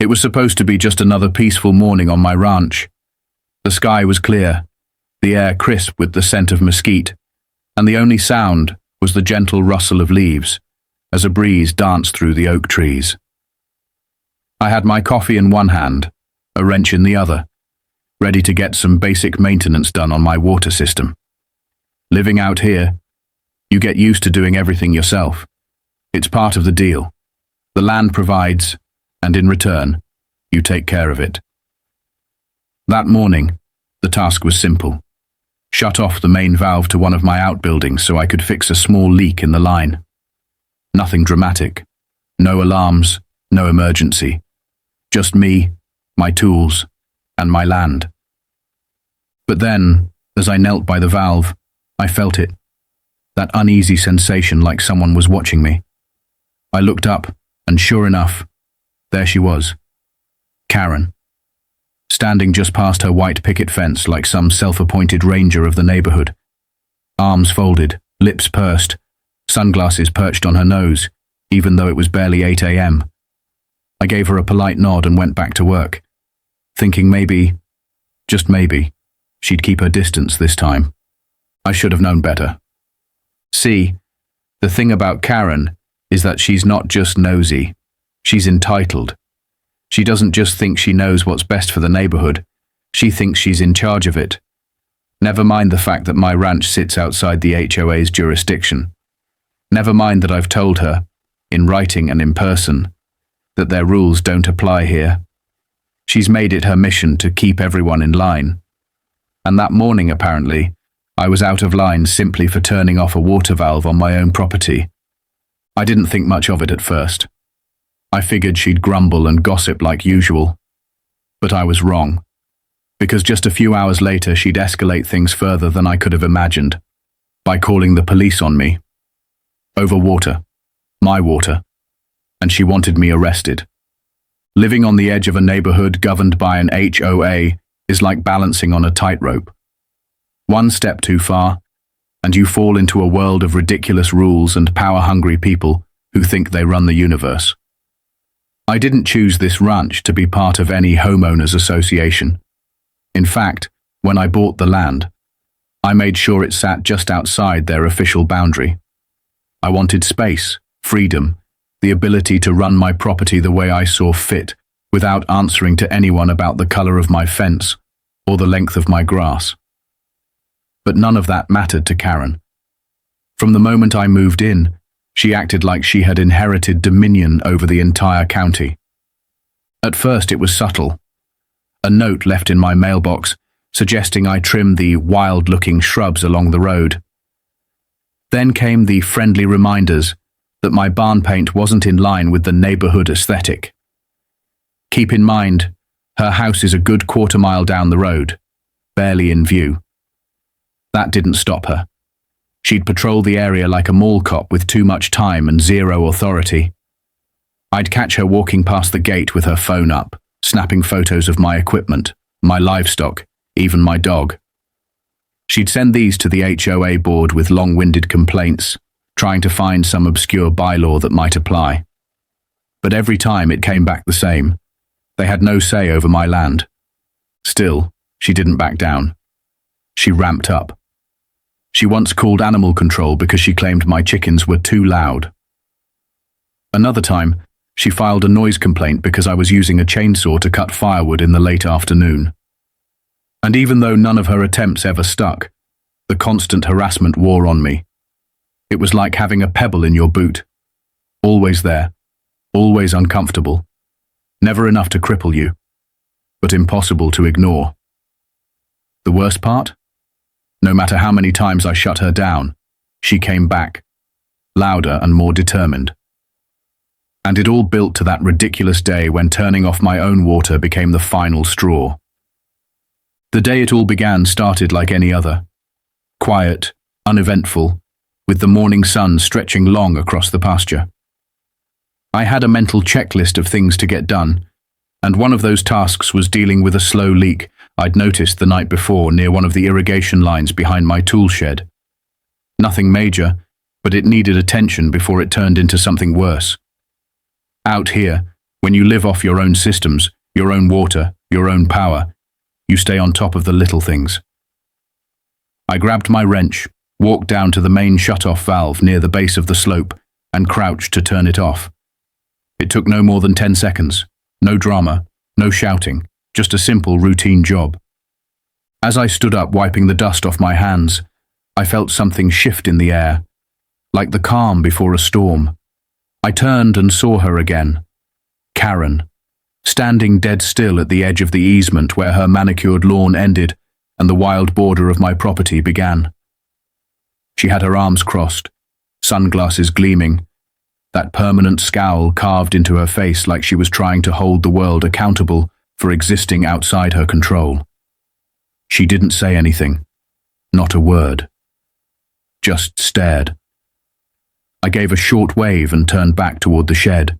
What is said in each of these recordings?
It was supposed to be just another peaceful morning on my ranch. The sky was clear, the air crisp with the scent of mesquite, and the only sound was the gentle rustle of leaves as a breeze danced through the oak trees. I had my coffee in one hand, a wrench in the other, ready to get some basic maintenance done on my water system. Living out here, you get used to doing everything yourself. It's part of the deal. The land provides, and in return, you take care of it. That morning, the task was simple. Shut off the main valve to one of my outbuildings so I could fix a small leak in the line. Nothing dramatic. No alarms, no emergency. Just me, my tools, and my land. But then, as I knelt by the valve, I felt it. That uneasy sensation like someone was watching me. I looked up, and sure enough, there she was. Karen. Standing just past her white picket fence like some self-appointed ranger of the neighborhood. Arms folded, lips pursed, sunglasses perched on her nose, even though it was barely 8 a.m. I gave her a polite nod and went back to work, thinking maybe, just maybe, she'd keep her distance this time. I should have known better. See, the thing about Karen is that she's not just nosy, she's entitled. She doesn't just think she knows what's best for the neighborhood, she thinks she's in charge of it. Never mind the fact that my ranch sits outside the HOA's jurisdiction. Never mind that I've told her, in writing and in person, that their rules don't apply here. She's made it her mission to keep everyone in line. And that morning, apparently, I was out of line simply for turning off a water valve on my own property. I didn't think much of it at first. I figured she'd grumble and gossip like usual. But I was wrong, because just a few hours later she'd escalate things further than I could have imagined, by calling the police on me. Over water. My water. And she wanted me arrested. Living on the edge of a neighborhood governed by an HOA is like balancing on a tightrope. One step too far, and you fall into a world of ridiculous rules and power-hungry people who think they run the universe. I didn't choose this ranch to be part of any homeowners association. In fact, when I bought the land, I made sure it sat just outside their official boundary. I wanted space, freedom, the ability to run my property the way I saw fit, without answering to anyone about the color of my fence or the length of my grass. But none of that mattered to Karen. From the moment I moved in, she acted like she had inherited dominion over the entire county. At first it was subtle. A note left in my mailbox suggesting I trim the wild-looking shrubs along the road. Then came the friendly reminders that my barn paint wasn't in line with the neighborhood aesthetic. Keep in mind, her house is a good quarter-mile down the road, barely in view. That didn't stop her. She'd patrol the area like a mall cop with too much time and zero authority. I'd catch her walking past the gate with her phone up, snapping photos of my equipment, my livestock, even my dog. She'd send these to the HOA board with long-winded complaints, trying to find some obscure bylaw that might apply. But every time it came back the same. They had no say over my land. Still, she didn't back down. She ramped up. She once called animal control because she claimed my chickens were too loud. Another time, she filed a noise complaint because I was using a chainsaw to cut firewood in the late afternoon. And even though none of her attempts ever stuck, the constant harassment wore on me. It was like having a pebble in your boot. Always there, always uncomfortable, never enough to cripple you, but impossible to ignore. The worst part? No matter how many times I shut her down, she came back, louder and more determined. And it all built to that ridiculous day when turning off my own water became the final straw. The day it all began started like any other. Quiet, uneventful, with the morning sun stretching long across the pasture. I had a mental checklist of things to get done, and one of those tasks was dealing with a slow leak I'd noticed the night before near one of the irrigation lines behind my tool shed. Nothing major, but it needed attention before it turned into something worse. Out here, When you live off your own systems, your own water, your own power, you stay on top of the little things. I grabbed my wrench, walked down to the main shut-off valve near the base of the slope, and crouched to turn it off. It took no more than 10 seconds. No drama, no shouting, just a simple routine job. As I stood up wiping the dust off my hands, I felt something shift in the air, like the calm before a storm. I turned and saw her again. Karen, standing dead still at the edge of the easement where her manicured lawn ended and the wild border of my property began. She had her arms crossed, sunglasses gleaming, that permanent scowl carved into her face like she was trying to hold the world accountable for existing outside her control. She didn't say anything, not a word, just stared. I gave a short wave and turned back toward the shed.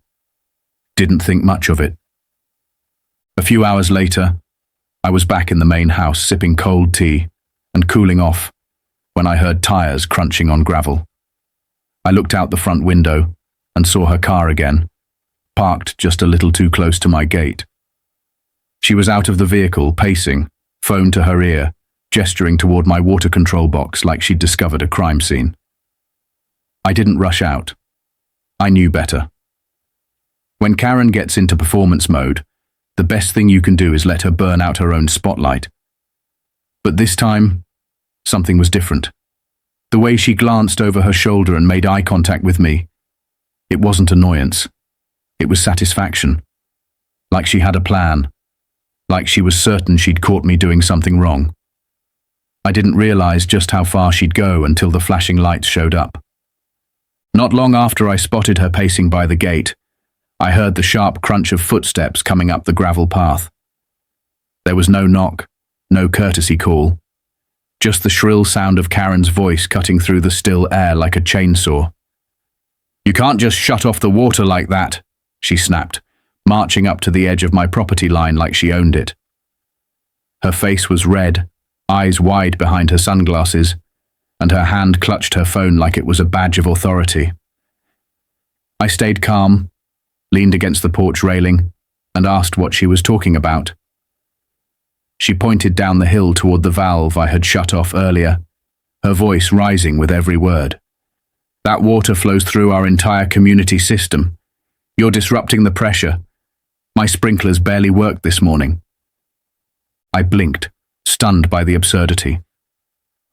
Didn't think much of it. A few hours later, I was back in the main house sipping cold tea and cooling off when I heard tires crunching on gravel. I looked out the front window and saw her car again, parked just a little too close to my gate. She was out of the vehicle, pacing, phone to her ear, gesturing toward my water control box like she'd discovered a crime scene. I didn't rush out. I knew better. When Karen gets into performance mode, the best thing you can do is let her burn out her own spotlight. But this time, something was different. The way she glanced over her shoulder and made eye contact with me, it wasn't annoyance. It was satisfaction. Like she had a plan. Like she was certain she'd caught me doing something wrong. I didn't realize just how far she'd go until the flashing lights showed up. Not long after I spotted her pacing by the gate, I heard the sharp crunch of footsteps coming up the gravel path. There was no knock, no courtesy call, just the shrill sound of Karen's voice cutting through the still air like a chainsaw. "You can't just shut off the water like that," she snapped, marching up to the edge of my property line like she owned it. Her face was red, eyes wide behind her sunglasses, and her hand clutched her phone like it was a badge of authority. I stayed calm, leaned against the porch railing, and asked what she was talking about. She pointed down the hill toward the valve I had shut off earlier, her voice rising with every word. "That water flows through our entire community system. You're disrupting the pressure. My sprinklers barely worked this morning." I blinked, stunned by the absurdity.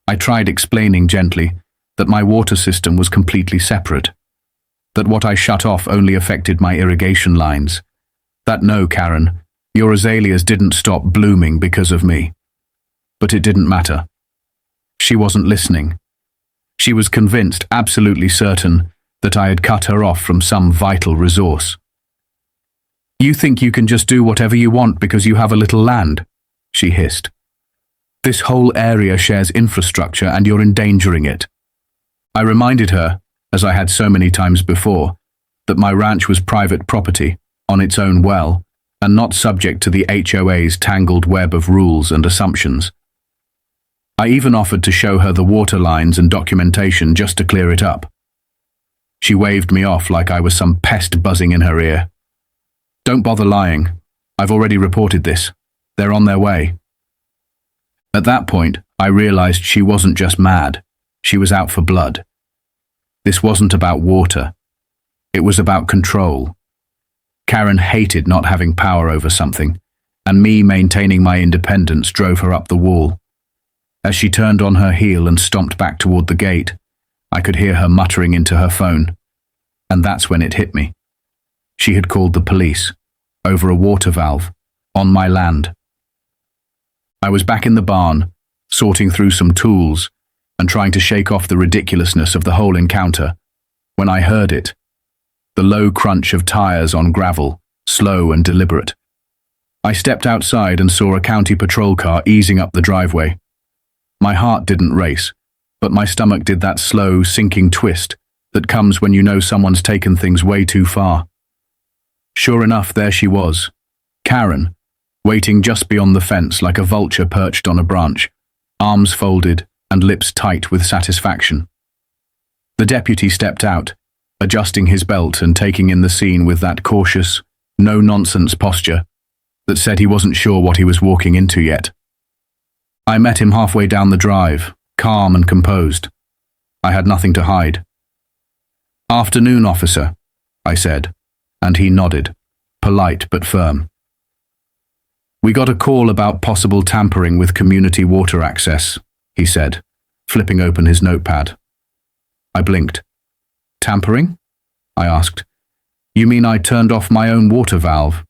I tried explaining gently that my water system was completely separate, that what I shut off only affected my irrigation lines, that no, Karen, your azaleas didn't stop blooming because of me. But it didn't matter. She wasn't listening. She was convinced, absolutely certain, that I had cut her off from some vital resource. "You think you can just do whatever you want because you have a little land," she hissed. "This whole area shares infrastructure and you're endangering it." I reminded her, as I had so many times before, that my ranch was private property, on its own well, and not subject to the HOA's tangled web of rules and assumptions. I even offered to show her the water lines and documentation just to clear it up. She waved me off like I was some pest buzzing in her ear. "Don't bother lying. I've already reported this. They're on their way." At that point, I realized she wasn't just mad. She was out for blood. This wasn't about water. It was about control. Karen hated not having power over something, and me maintaining my independence drove her up the wall. As she turned on her heel and stomped back toward the gate, I could hear her muttering into her phone. And that's when it hit me. She had called the police, over a water valve, on my land. I was back in the barn, sorting through some tools and trying to shake off the ridiculousness of the whole encounter, when I heard it. The low crunch of tires on gravel, slow and deliberate. I stepped outside and saw a county patrol car easing up the driveway. My heart didn't race, but my stomach did that slow, sinking twist that comes when you know someone's taken things way too far. Sure enough, there she was, Karen, waiting just beyond the fence like a vulture perched on a branch, arms folded and lips tight with satisfaction. The deputy stepped out, adjusting his belt and taking in the scene with that cautious, no-nonsense posture that said he wasn't sure what he was walking into yet. I met him halfway down the drive, calm and composed. I had nothing to hide. "Afternoon, officer," I said, and he nodded, polite but firm. "We got a call about possible tampering with community water access," he said, flipping open his notepad. I blinked. "Tampering?" I asked. "You mean I turned off my own water valve?"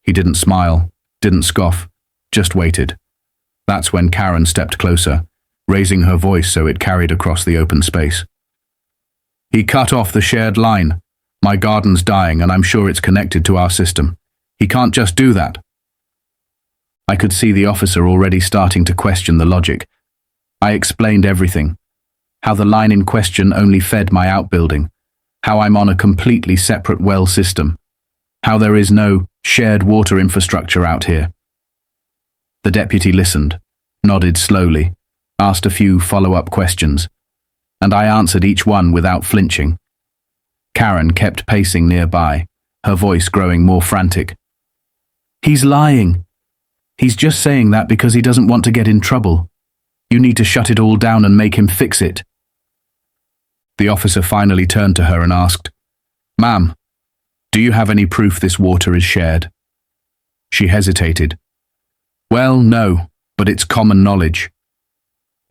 He didn't smile, didn't scoff, just waited. That's when Karen stepped closer, raising her voice so it carried across the open space. "He cut off the shared line. My garden's dying and I'm sure it's connected to our system. He can't just do that." I could see the officer already starting to question the logic. I explained everything. How the line in question only fed my outbuilding. How I'm on a completely separate well system. How there is no shared water infrastructure out here. The deputy listened, nodded slowly, asked a few follow-up questions, and I answered each one without flinching. Karen kept pacing nearby, her voice growing more frantic. "He's lying. He's just saying that because he doesn't want to get in trouble. You need to shut it all down and make him fix it." The officer finally turned to her and asked, "Ma'am, do you have any proof this water is shared?" She hesitated. "Well, no, but it's common knowledge."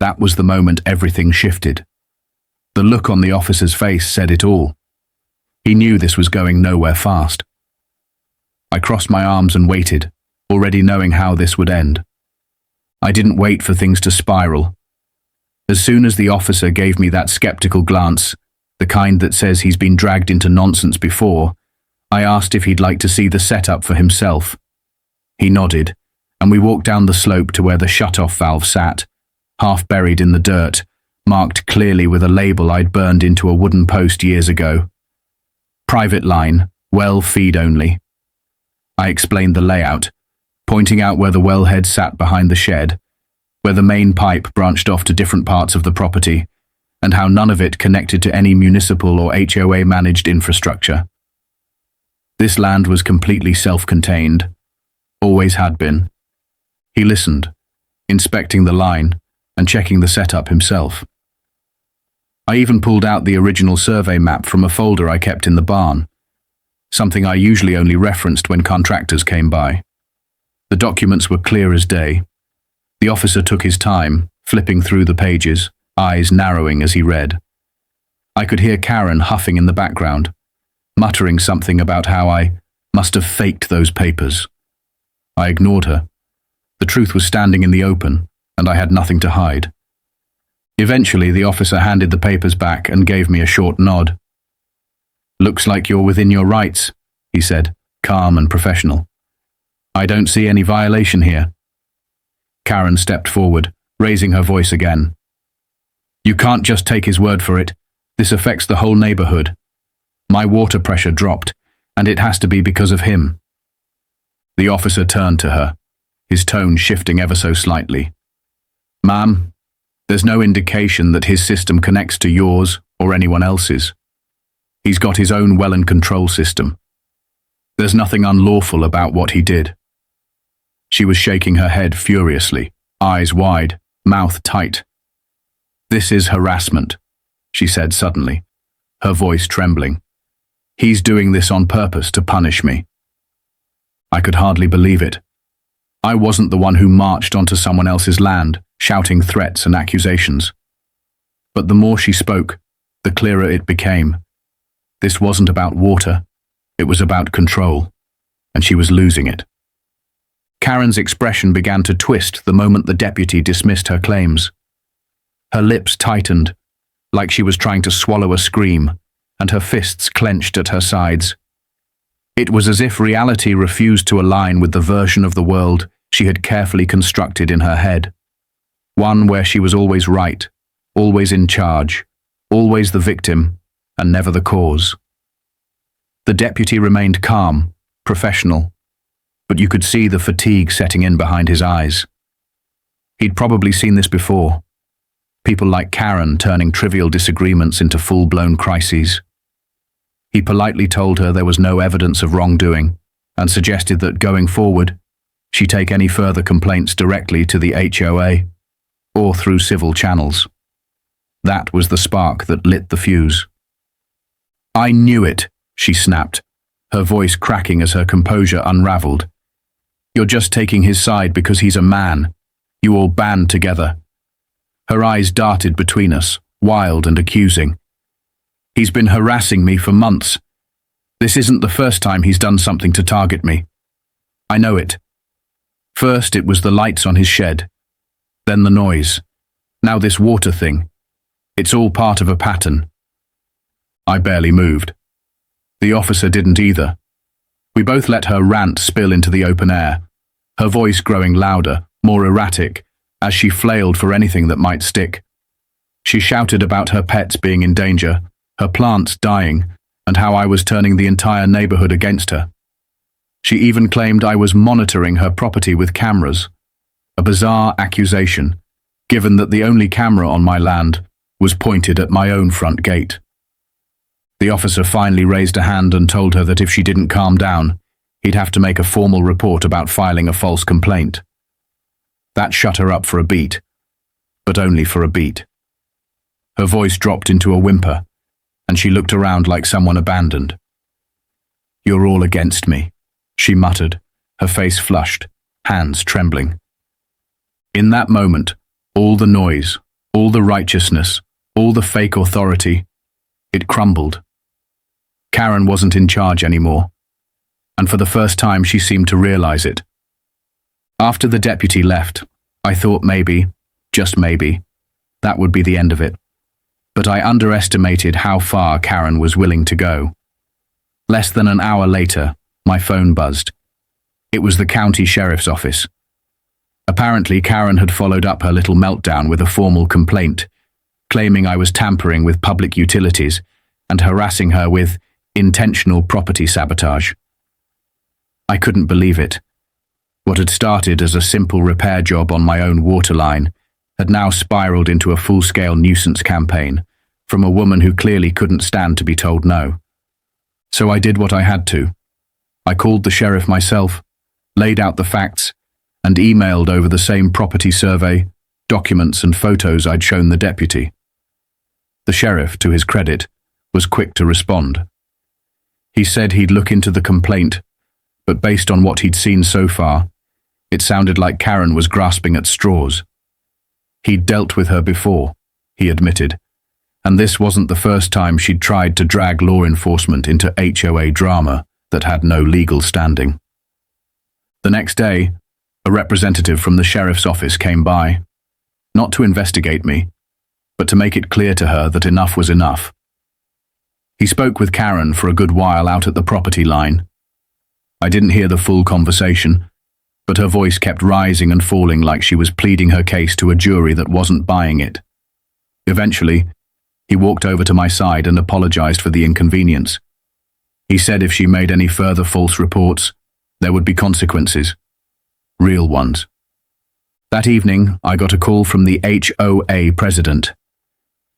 That was the moment everything shifted. The look on the officer's face said it all. He knew this was going nowhere fast. I crossed my arms and waited, already knowing how this would end. I didn't wait for things to spiral. As soon as the officer gave me that skeptical glance, the kind that says he's been dragged into nonsense before, I asked if he'd like to see the setup for himself. He nodded, and we walked down the slope to where the shut-off valve sat, half buried in the dirt, marked clearly with a label I'd burned into a wooden post years ago. "Private line, well feed only." I explained the layout, pointing out where the wellhead sat behind the shed, where the main pipe branched off to different parts of the property, and how none of it connected to any municipal or HOA managed infrastructure. This land was completely self-contained, always had been. He listened, inspecting the line and checking the setup himself. I even pulled out the original survey map from a folder I kept in the barn, something I usually only referenced when contractors came by. The documents were clear as day. The officer took his time, flipping through the pages, eyes narrowing as he read. I could hear Karen huffing in the background, muttering something about how I must have faked those papers. I ignored her. The truth was standing in the open, and I had nothing to hide. Eventually, the officer handed the papers back and gave me a short nod. "Looks like you're within your rights," he said, calm and professional. "I don't see any violation here." Karen stepped forward, raising her voice again. "You can't just take his word for it. This affects the whole neighborhood. My water pressure dropped, and it has to be because of him." The officer turned to her, his tone shifting ever so slightly. "Ma'am, there's no indication that his system connects to yours or anyone else's. He's got his own well and control system. There's nothing unlawful about what he did." She was shaking her head furiously, eyes wide, mouth tight. "This is harassment," she said suddenly, her voice trembling. "He's doing this on purpose to punish me." I could hardly believe it. I wasn't the one who marched onto someone else's land, shouting threats and accusations. But the more she spoke, the clearer it became. This wasn't about water, it was about control, and she was losing it. Karen's expression began to twist the moment the deputy dismissed her claims. Her lips tightened, like she was trying to swallow a scream, and her fists clenched at her sides. It was as if reality refused to align with the version of the world she had carefully constructed in her head. One where she was always right, always in charge, always the victim, and never the cause. The deputy remained calm, professional, but you could see the fatigue setting in behind his eyes. He'd probably seen this before. People like Karen turning trivial disagreements into full-blown crises. He politely told her there was no evidence of wrongdoing and suggested that going forward, she take any further complaints directly to the HOA or through civil channels. That was the spark that lit the fuse. "I knew it," she snapped, her voice cracking as her composure unraveled. "You're just taking his side because he's a man. You all band together." Her eyes darted between us, wild and accusing. "He's been harassing me for months. This isn't the first time he's done something to target me. I know it. First it was the lights on his shed, then the noise, now this water thing. It's all part of a pattern." I barely moved. The officer didn't either. We both let her rant spill into the open air, her voice growing louder, more erratic, as she flailed for anything that might stick. She shouted about her pets being in danger, her plants dying, and how I was turning the entire neighborhood against her. She even claimed I was monitoring her property with cameras, a bizarre accusation, given that the only camera on my land was pointed at my own front gate. The officer finally raised a hand and told her that if she didn't calm down, he'd have to make a formal report about filing a false complaint. That shut her up for a beat, but only for a beat. Her voice dropped into a whimper, and she looked around like someone abandoned. "You're all against me," she muttered, her face flushed, hands trembling. In that moment, all the noise, all the righteousness, all the fake authority, it crumbled. Karen wasn't in charge anymore, and for the first time she seemed to realize it. After the deputy left, I thought maybe, just maybe, that would be the end of it. But I underestimated how far Karen was willing to go. Less than an hour later, my phone buzzed. It was the county sheriff's office. Apparently, Karen had followed up her little meltdown with a formal complaint, claiming I was tampering with public utilities and harassing her with intentional property sabotage. I couldn't believe it. What had started as a simple repair job on my own water line had now spiraled into a full-scale nuisance campaign from a woman who clearly couldn't stand to be told no. So I did what I had to. I called the sheriff myself, laid out the facts, and emailed over the same property survey, documents and photos I'd shown the deputy. The sheriff, to his credit, was quick to respond. He said he'd look into the complaint, but based on what he'd seen so far, it sounded like Karen was grasping at straws. He'd dealt with her before, he admitted, and this wasn't the first time she'd tried to drag law enforcement into HOA drama that had no legal standing. The next day, a representative from the sheriff's office came by, not to investigate me, but to make it clear to her that enough was enough. He spoke with Karen for a good while out at the property line. I didn't hear the full conversation, but her voice kept rising and falling like she was pleading her case to a jury that wasn't buying it. Eventually, he walked over to my side and apologized for the inconvenience. He said if she made any further false reports, there would be consequences. Real ones. That evening, I got a call from the HOA president.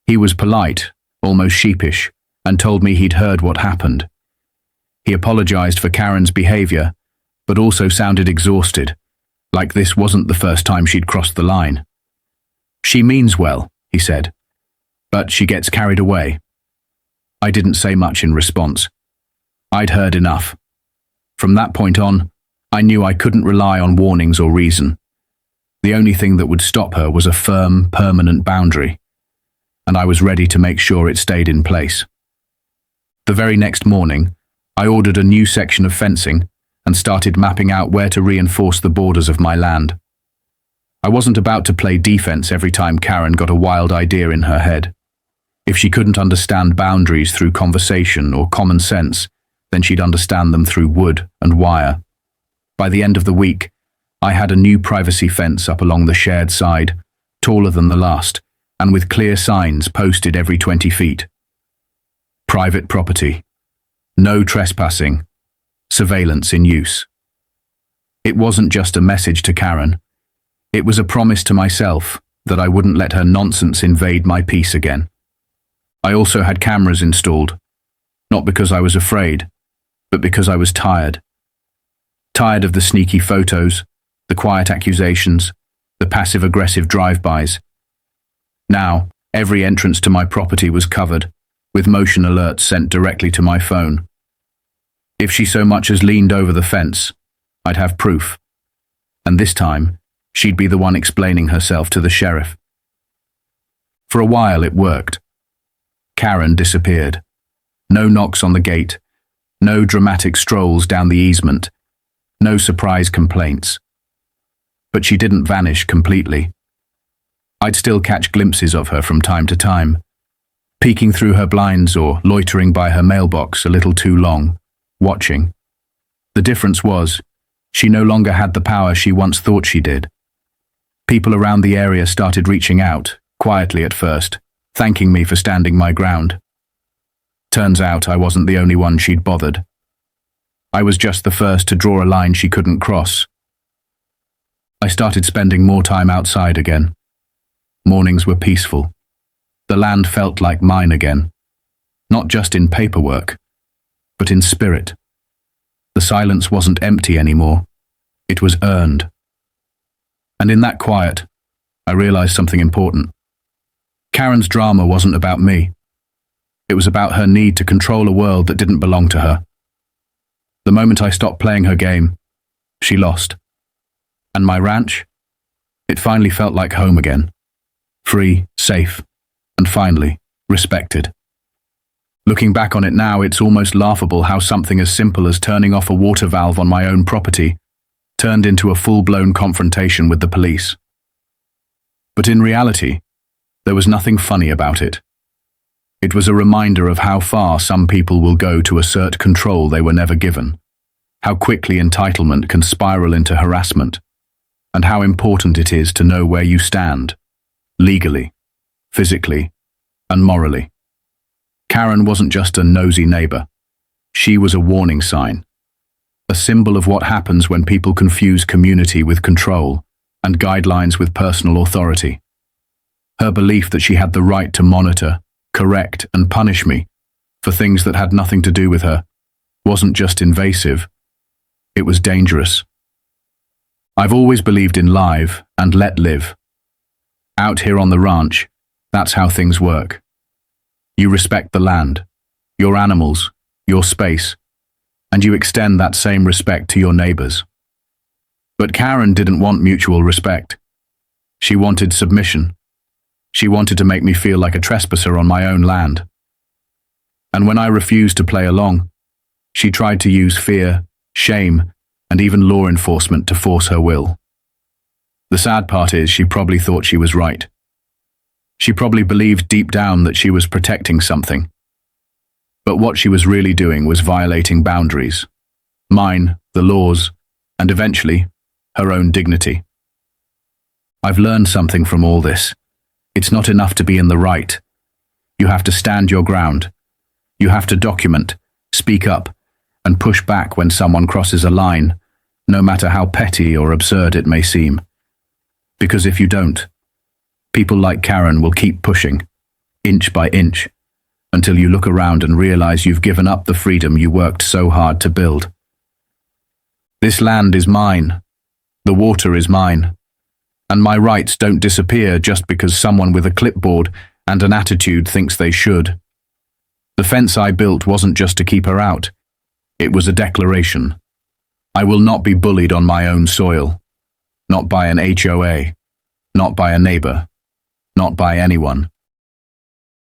He was polite, almost sheepish, and told me he'd heard what happened. He apologized for Karen's behavior, but also sounded exhausted, like this wasn't the first time she'd crossed the line. "She means well," he said, "but she gets carried away." I didn't say much in response. I'd heard enough. From that point on, I knew I couldn't rely on warnings or reason. The only thing that would stop her was a firm, permanent boundary, and I was ready to make sure it stayed in place. The very next morning, I ordered a new section of fencing and started mapping out where to reinforce the borders of my land. I wasn't about to play defense every time Karen got a wild idea in her head. If she couldn't understand boundaries through conversation or common sense, then she'd understand them through wood and wire. By the end of the week, I had a new privacy fence up along the shared side, taller than the last, and with clear signs posted every 20 feet. Private property. No trespassing. Surveillance in use. It wasn't just a message to Karen. It was a promise to myself that I wouldn't let her nonsense invade my peace again. I also had cameras installed. Not because I was afraid, but because I was tired. Tired of the sneaky photos, the quiet accusations, the passive-aggressive drive-bys. Now, every entrance to my property was covered, with motion alerts sent directly to my phone. If she so much as leaned over the fence, I'd have proof. And this time, she'd be the one explaining herself to the sheriff. For a while it worked. Karen disappeared. No knocks on the gate, no dramatic strolls down the easement, no surprise complaints. But she didn't vanish completely. I'd still catch glimpses of her from time to time, peeking through her blinds or loitering by her mailbox a little too long, watching. The difference was, she no longer had the power she once thought she did. People around the area started reaching out, quietly at first, thanking me for standing my ground. Turns out I wasn't the only one she'd bothered. I was just the first to draw a line she couldn't cross. I started spending more time outside again. Mornings were peaceful. The land felt like mine again, not just in paperwork, but in spirit. The silence wasn't empty anymore. It was earned. And in that quiet, I realized something important. Karen's drama wasn't about me. It was about her need to control a world that didn't belong to her. The moment I stopped playing her game, she lost. And my ranch? It finally felt like home again. Free, safe, and finally, respected. Looking back on it now, it's almost laughable how something as simple as turning off a water valve on my own property turned into a full-blown confrontation with the police. But in reality, there was nothing funny about it. It was a reminder of how far some people will go to assert control they were never given, how quickly entitlement can spiral into harassment, and how important it is to know where you stand, legally, physically, and morally. Karen wasn't just a nosy neighbor. She was a warning sign, a symbol of what happens when people confuse community with control and guidelines with personal authority. Her belief that she had the right to monitor, correct, and punish me for things that had nothing to do with her wasn't just invasive, it was dangerous. I've always believed in live and let live. Out here on the ranch, that's how things work. You respect the land, your animals, your space, and you extend that same respect to your neighbors. But Karen didn't want mutual respect. She wanted submission. She wanted to make me feel like a trespasser on my own land. And when I refused to play along, she tried to use fear, shame, and even law enforcement to force her will. The sad part is she probably thought she was right. She probably believed deep down that she was protecting something. But what she was really doing was violating boundaries. Mine, the laws, and eventually, her own dignity. I've learned something from all this. It's not enough to be in the right. You have to stand your ground. You have to document, speak up, and push back when someone crosses a line, no matter how petty or absurd it may seem. Because if you don't, people like Karen will keep pushing, inch by inch, until you look around and realize you've given up the freedom you worked so hard to build. This land is mine. The water is mine. And my rights don't disappear just because someone with a clipboard and an attitude thinks they should. The fence I built wasn't just to keep her out. It was a declaration. I will not be bullied on my own soil. Not by an HOA. Not by a neighbor. Not by anyone.